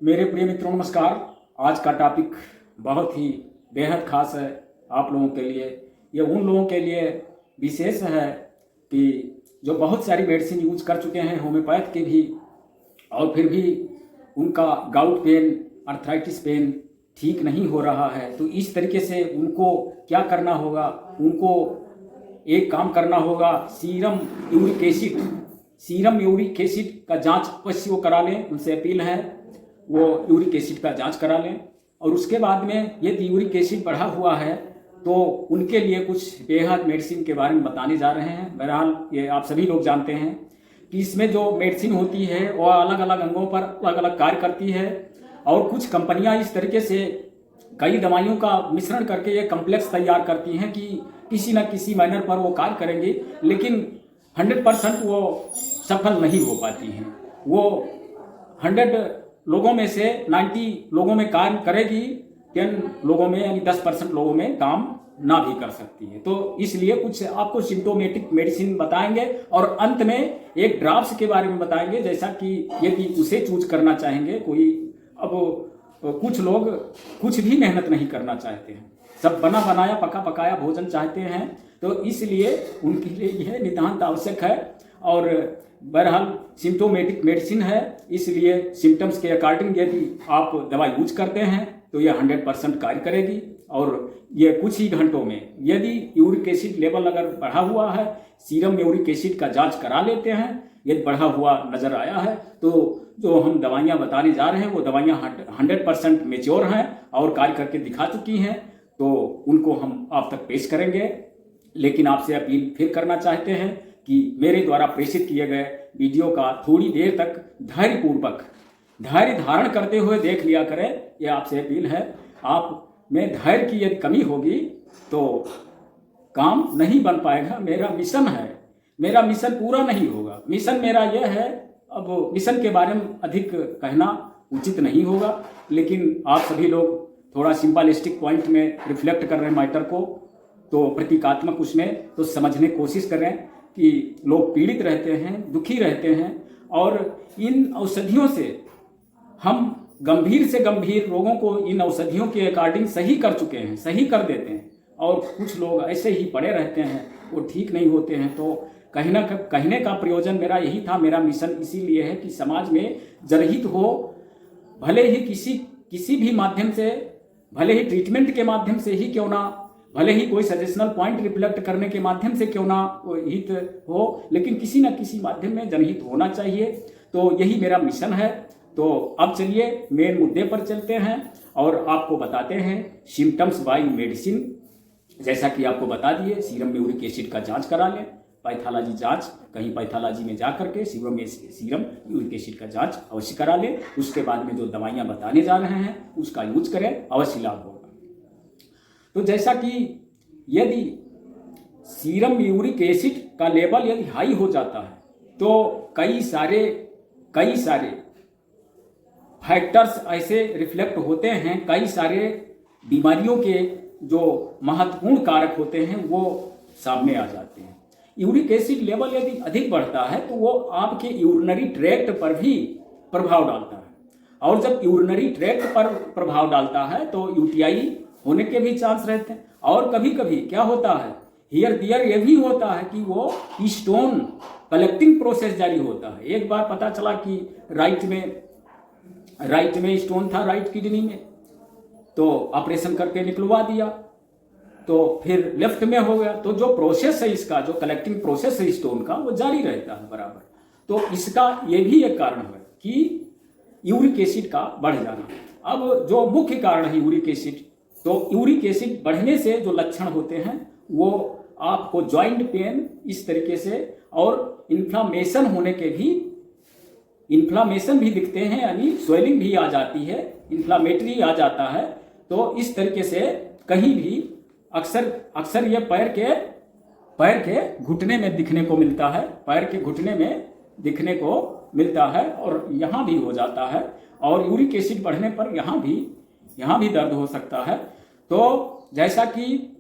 मेरे प्रिय मित्रों नमस्कार। आज का टॉपिक बहुत ही बेहद खास है आप लोगों के लिए। ये उन लोगों के लिए विशेष है कि जो बहुत सारी मेडिसिन यूज कर चुके हैं होम्योपैथ के भी, और फिर भी उनका गाउट पेन, अर्थराइटिस पेन ठीक नहीं हो रहा है। तो इस तरीके से उनको क्या करना होगा? उनको एक काम करना होगा, सीरम यूरिक एसिड का जांच अवश्य वो करा लें। उनसे अपील है वो यूरिक एसिड का जांच करा लें। और उसके बाद में यदि यूरिक एसिड बढ़ा हुआ है तो उनके लिए कुछ बेहद मेडिसिन के बारे में बताने जा रहे हैं। बहरहाल ये आप सभी लोग जानते हैं कि इसमें जो मेडिसिन होती है वो अलग अलग अंगों पर अलग अलग कार्य करती है, और कुछ कंपनियां इस तरीके से कई दवाइयों का मिश्रण करके ये कम्प्लेक्स तैयार करती हैं कि किसी न किसी मैनर पर वो कार्य करेंगी, लेकिन 100% वो सफल नहीं हो पाती हैं। वो 100 लोगों में से 90 लोगों में कार्य करेगी, 10 लोगों में यानी 10% लोगों में काम ना भी कर सकती है। तो इसलिए कुछ आपको सिम्टोमेटिक मेडिसिन बताएंगे और अंत में एक ड्राफ्ट्स के बारे में बताएंगे, जैसा कि यदि उसे चूज करना चाहेंगे कोई। अब कुछ लोग कुछ भी मेहनत नहीं करना चाहते हैं, सब बना बनाया पका पकाया भोजन चाहते हैं, तो इसलिए उनके लिए यह नितांत आवश्यक है। और बहरहाल सिम्टोमेटिक मेडिसिन है, इसलिए सिम्टम्स के अकॉर्डिंग यदि आप दवा यूज करते हैं तो यह 100% कार्य करेगी। और ये कुछ ही घंटों में यदि यूरिक एसिड लेवल अगर बढ़ा हुआ है, सीरम यूरिक एसिड का जांच करा लेते हैं, यदि बढ़ा हुआ नजर आया है तो जो हम दवाइयाँ बताने जा रहे हैं वो दवाइयाँ 100% मेच्योर हैं और कार्य करके दिखा चुकी हैं, तो उनको हम आप तक पेश करेंगे। लेकिन आपसे अपील फिर करना चाहते हैं कि मेरे द्वारा प्रेषित किए गए वीडियो का थोड़ी देर तक धैर्य धारण करते हुए देख लिया करें, ये आपसे अपील है। आप में धैर्य की यदि कमी होगी तो काम नहीं बन पाएगा। मेरा मिशन है, मेरा मिशन पूरा नहीं होगा। मिशन मेरा यह है, अब मिशन के बारे में अधिक कहना उचित नहीं होगा, लेकिन आप सभी लोग थोड़ा सिंपलिस्टिक पॉइंट में रिफ्लेक्ट कर रहे हैं मैटर को, तो प्रतीकात्मक उसमें तो समझने की कोशिश करें कि लोग पीड़ित रहते हैं, दुखी रहते हैं, और इन औषधियों से हम गंभीर से गंभीर रोगों को इन औषधियों के अकॉर्डिंग सही कर चुके हैं, सही कर देते हैं, और कुछ लोग ऐसे ही पड़े रहते हैं, वो ठीक नहीं होते हैं। तो कहने का प्रयोजन मेरा यही था। मेरा मिशन इसीलिए है कि समाज में जनहित हो, भले ही किसी भी माध्यम से, भले ही ट्रीटमेंट के माध्यम से ही क्यों ना, भले ही कोई सजेशनल पॉइंट रिफ्लेक्ट करने के माध्यम से क्यों ना वो हित हो, लेकिन किसी न किसी माध्यम में जनहित होना चाहिए। तो यही मेरा मिशन है। तो अब चलिए मेन मुद्दे पर चलते हैं और आपको बताते हैं सिम्टम्स बाय मेडिसिन। जैसा कि आपको बता दिए, सीरम यूरिक एसिड का जांच करा लें, पैथोलॉजी जांच, कहीं पैथोलॉजी में जा करके सीरम यूरिक एसिड का जांच अवश्य करा लें। उसके बाद में जो दवाइयाँ बताने जा रहे हैं उसका यूज करें, अवश्य लाभ होगा। तो जैसा कि यदि सीरम यूरिक एसिड का लेवल यदि हाई हो जाता है तो कई सारे फैक्टर्स ऐसे रिफ्लेक्ट होते हैं, कई सारे बीमारियों के जो महत्वपूर्ण कारक होते हैं वो सामने आ जाते हैं। यूरिक एसिड लेवल यदि अधिक बढ़ता है तो वो आपके यूरिनरी ट्रैक्ट पर भी प्रभाव डालता है, और जब यूरिनरी ट्रैक्ट पर प्रभाव डालता है तो यूटीआई होने के भी चांस रहते हैं। और कभी कभी क्या होता है, हियर दियर ये भी होता है कि वो स्टोन कलेक्टिंग प्रोसेस जारी होता है। एक बार पता चला कि राइट में स्टोन था, राइट किडनी में, तो ऑपरेशन करके निकलवा दिया, तो फिर लेफ्ट में हो गया। तो जो प्रोसेस है इसका, जो कलेक्टिंग प्रोसेस है स्टोन का, वो जारी रहता है बराबर। तो इसका ये भी एक कारण है कि यूरिक एसिड का बढ़ जाना। अब जो मुख्य कारण है यूरिक एसिड, तो यूरिक एसिड बढ़ने से जो लक्षण होते हैं वो आपको जॉइंट पेन इस तरीके से, और इन्फ्लामेशन होने के भी, इन्फ्लामेशन भी दिखते हैं, यानी स्वेलिंग भी आ जाती है, इन्फ्लामेटरी आ जाता है। तो इस तरीके से कहीं भी अक्सर ये पैर के घुटने में दिखने को मिलता है, पैर के घुटने में दिखने को मिलता है, और यहाँ भी हो जाता है। और यूरिक एसिड बढ़ने पर यहाँ भी दर्द हो सकता है। तो जैसा कि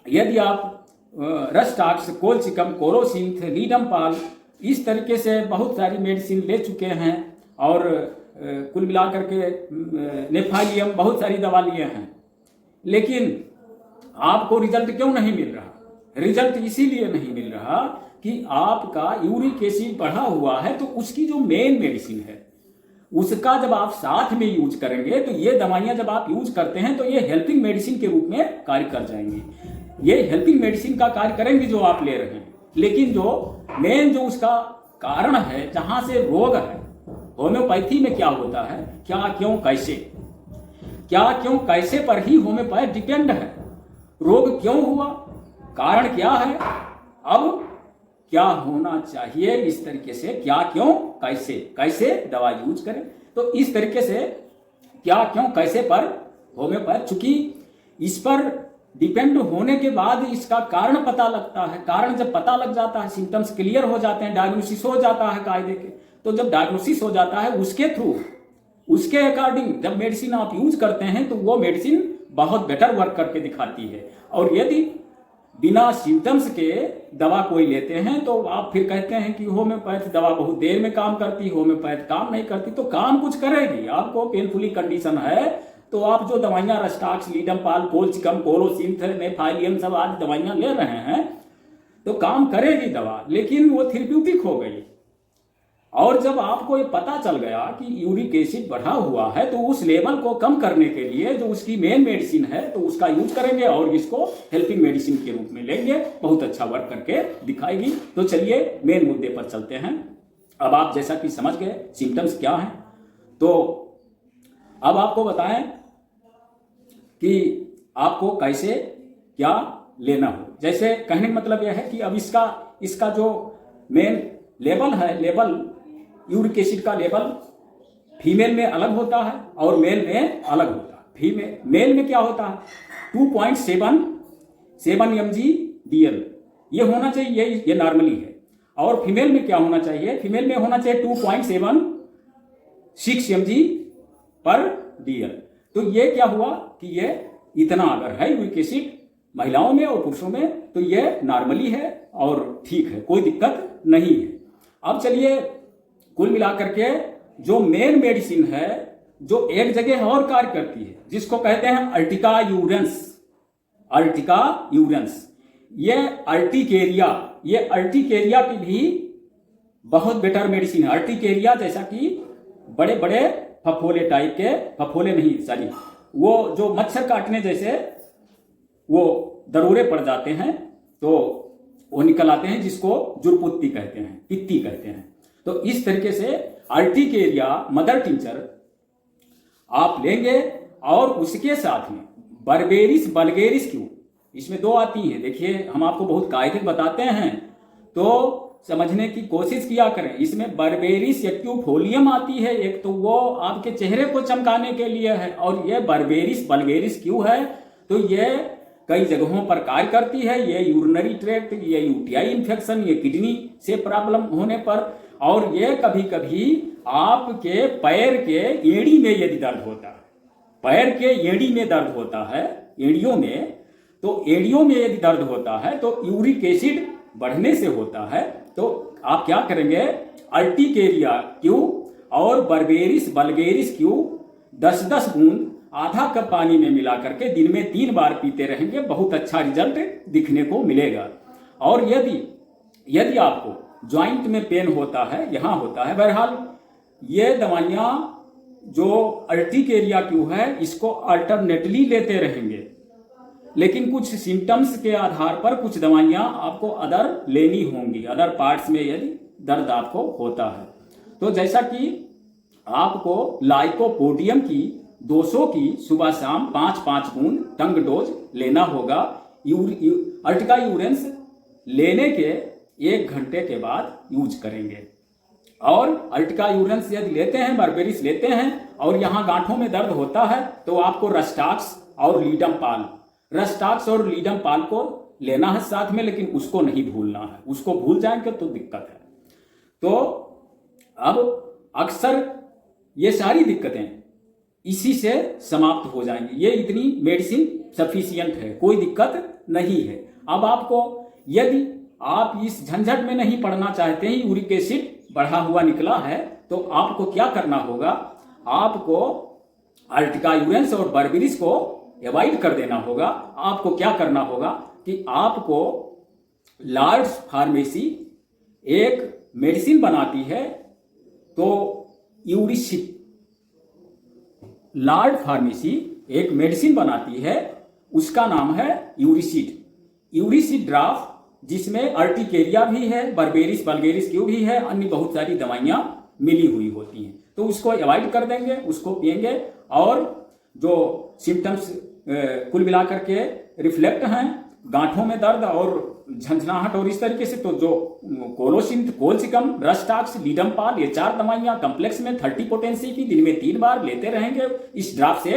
यदि आप रस्टाक्स, कोलचिकम, कोरोसिंथ, लीडमपाल, इस तरीके से बहुत सारी मेडिसिन ले चुके हैं और कुल मिलाकर के नेफालियम बहुत सारी दवा लिए हैं, लेकिन आपको रिजल्ट क्यों नहीं मिल रहा? रिजल्ट इसीलिए नहीं मिल रहा कि आपका यूरिक एसिड बढ़ा हुआ है, तो उसकी जो मेन मेडिसिन है उसका जब आप साथ में यूज करेंगे तो ये दवाइयां जब आप यूज करते हैं तो ये हेल्पिंग मेडिसिन के रूप में कार्य कर जाएंगी। ये हेल्पिंग मेडिसिन का कार्य करेंगी जो आप ले रहे हैं, लेकिन जो मेन जो उसका कारण है, जहां से रोग है, होम्योपैथी में क्या होता है, क्या क्यों कैसे, क्या क्यों कैसे पर ही होम्योपैथ डिपेंड है। रोग क्यों हुआ, कारण क्या है, अब क्या होना चाहिए, इस तरीके से क्या क्यों कैसे, कैसे दवा यूज करें, तो इस तरीके से क्या क्यों कैसे पर होम्योपैथ, चूंकि इस पर डिपेंड होने के बाद इसका कारण पता लगता है। कारण जब पता लग जाता है, सिम्टम्स क्लियर हो जाते हैं, डायग्नोसिस हो जाता है कायदे के, तो जब डायग्नोसिस हो जाता है उसके थ्रू, उसके अकॉर्डिंग जब मेडिसिन आप यूज करते हैं तो वो मेडिसिन बहुत बेटर वर्क करके दिखाती है। और यदि बिना सिम्टम्स के दवा कोई लेते हैं तो आप फिर कहते हैं कि होम्योपैथ दवा बहुत देर में काम करती, होम्योपैथ काम नहीं करती, तो काम कुछ करेगी। आपको पेनफुली कंडीशन है तो आप जो दवाइयां रस्टाक्स, लीडमपाल, कोलचिकम, कोलोसिंथ, नेफालियम सब आज दवाइयां ले रहे हैं तो काम करेगी दवा, लेकिन वो थेरेप्यूटिक हो गई। और जब आपको ये पता चल गया कि यूरिक एसिड बढ़ा हुआ है तो उस लेवल को कम करने के लिए जो उसकी मेन मेडिसिन है तो उसका यूज करेंगे और इसको हेल्पिंग मेडिसिन के रूप में लेंगे, बहुत अच्छा वर्क करके दिखाएगी। तो चलिए मेन मुद्दे पर चलते हैं। अब आप जैसा कि समझ गए सिम्टम्स क्या हैं, तो अब आपको बताएं कि आपको कैसे क्या लेना हो। जैसे कहने का मतलब यह है कि अब इसका जो मेन लेवल है, लेवल यूरिक एसिड का लेवल फीमेल में अलग होता है और मेल में अलग होता है। मेल में क्या होता है 2.7 mg/dl ये होना चाहिए, ये नॉर्मली है। और फीमेल में क्या होना चाहिए, फीमेल में होना चाहिए 2.76 mg/dl। तो ये क्या हुआ कि ये इतना अगर है यूरिक एसिड महिलाओं में और पुरुषों में तो ये नॉर्मली है और ठीक है, कोई दिक्कत नहीं है। अब चलिए कुल मिलाकर के जो मेन मेडिसिन है जो एक जगह और कार्य करती है जिसको कहते हैं अर्टिका यूरेंस, अर्टिका यूरेंस, ये अर्टिकेरिया की भी बहुत बेटर मेडिसिन है। अर्टिकेरिया जैसा कि बड़े बड़े फफोले टाइप के, फफोले नहीं सॉरी, वो जो मच्छर काटने जैसे वो दरोरे पड़ जाते हैं तो वो निकल आते हैं, जिसको जुरपुत्ती कहते हैं, पित्ती कहते हैं। तो इस तरीके से अर्टिकेरिया मदर टिंचर आप लेंगे और उसके साथ में बर्बेरिस बल्गेरिस क्यू, इसमें दो आती हैं। देखिए हम आपको बहुत कायदे बताते हैं तो समझने की कोशिश किया करें। इसमें बर्बेरिस एक्यूफोलियम आती है एक, तो वो आपके चेहरे को चमकाने के लिए है, और ये बर्बेरिस बल्गेरिस क्यू है तो ये कई जगहों पर कार्य करती है। ये यूरिनरी ट्रैक्ट, ये यूटीआई इन्फेक्शन, ये किडनी से प्रॉब्लम होने पर, और ये कभी कभी आपके पैर के एड़ी में यदि दर्द होता है, पैर के एड़ी में दर्द होता है, एड़ियों में, तो एड़ियों में यदि दर्द होता है तो यूरिक एसिड बढ़ने से होता है। तो आप क्या करेंगे, अर्टिकेरिया क्यू और बर्बेरिस बल्गेरिस क्यू 10-10 बूंद आधा कप पानी में मिला करके दिन में 3 बार पीते रहेंगे, बहुत अच्छा रिजल्ट दिखने को मिलेगा। और यदि आपको ज्वाइंट में पेन होता है, यहाँ होता है, बहरहाल ये दवाइयाँ जो अर्टिकेरिया क्यू है इसको अल्टरनेटली लेते रहेंगे, लेकिन कुछ सिम्टम्स के आधार पर कुछ दवाइयाँ आपको अदर लेनी होंगी, अदर पार्ट्स में यदि दर्द आपको होता है। तो जैसा कि आपको लाइकोपोडियम की 200 की सुबह शाम 5-5 बूंद टंग डोज लेना होगा। अर्टिका यूरेंस लेने के 1 घंटे के बाद यूज करेंगे। और अर्टिका यूरेंस यदि लेते हैं, बर्बेरिस लेते हैं और यहाँ गांठों में दर्द होता है तो आपको रस्टाक्स और लीडमपाल को लेना है साथ में, लेकिन उसको नहीं भूलना है, उसको भूल जाएंगे तो दिक्कत है। तो अब अक्सर ये सारी दिक्कतें इसी से समाप्त हो जाएंगी। ये इतनी मेडिसिन सफिशियंट है, कोई दिक्कत नहीं है। अब आपको यदि आप इस झंझट में नहीं पड़ना चाहते हैं, यूरिक एसिड बढ़ा हुआ निकला है, तो आपको क्या करना होगा, आपको अल्टिकायूरेंस और बर्बेरिस को अवॉइड कर देना होगा। आपको क्या करना होगा कि आपको लार्ज फार्मेसी एक मेडिसिन बनाती है, तो यूरिसिड, लार्ज फार्मेसी एक मेडिसिन बनाती है, उसका नाम है यूरिसिड। यूरिसिड ड्राफ, जिसमें अर्टिकेरिया भी है, बर्बेरिस वल्गेरिस क्यू भी है, अन्य बहुत सारी दवाइयां मिली हुई होती हैं, तो उसको अवॉइड कर देंगे, उसको पिएंगे। और जो सिम्टम्स कुल मिलाकर के रिफ्लेक्ट हैं, गांठों में दर्द और झंझनाहट और इस तरीके से, तो जो कोलोसिन, कोलसिकम, रस्टाक्स, लीडमपाल, ये 4 दवाइयां कम्प्लेक्स में 30 पोटेंसी की दिन में 3 बार लेते रहेंगे। इस ड्राफ से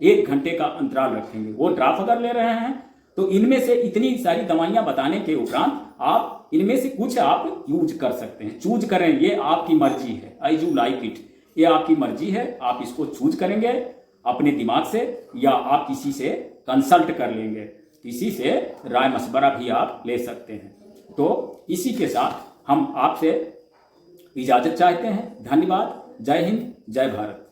1 घंटे का अंतराल रखेंगे। वो ड्राफ अगर ले रहे हैं तो इनमें से इतनी सारी दवाइयां बताने के उपरांत आप इनमें से कुछ आप यूज कर सकते हैं, चूज करें, ये आपकी मर्जी है, एज यू लाइक इट, ये आपकी मर्जी है। आप इसको चूज करेंगे अपने दिमाग से, या आप किसी से कंसल्ट कर लेंगे, किसी से राय मशवरा भी आप ले सकते हैं। तो इसी के साथ हम आपसे इजाजत चाहते हैं। धन्यवाद। जय हिंद, जय भारत।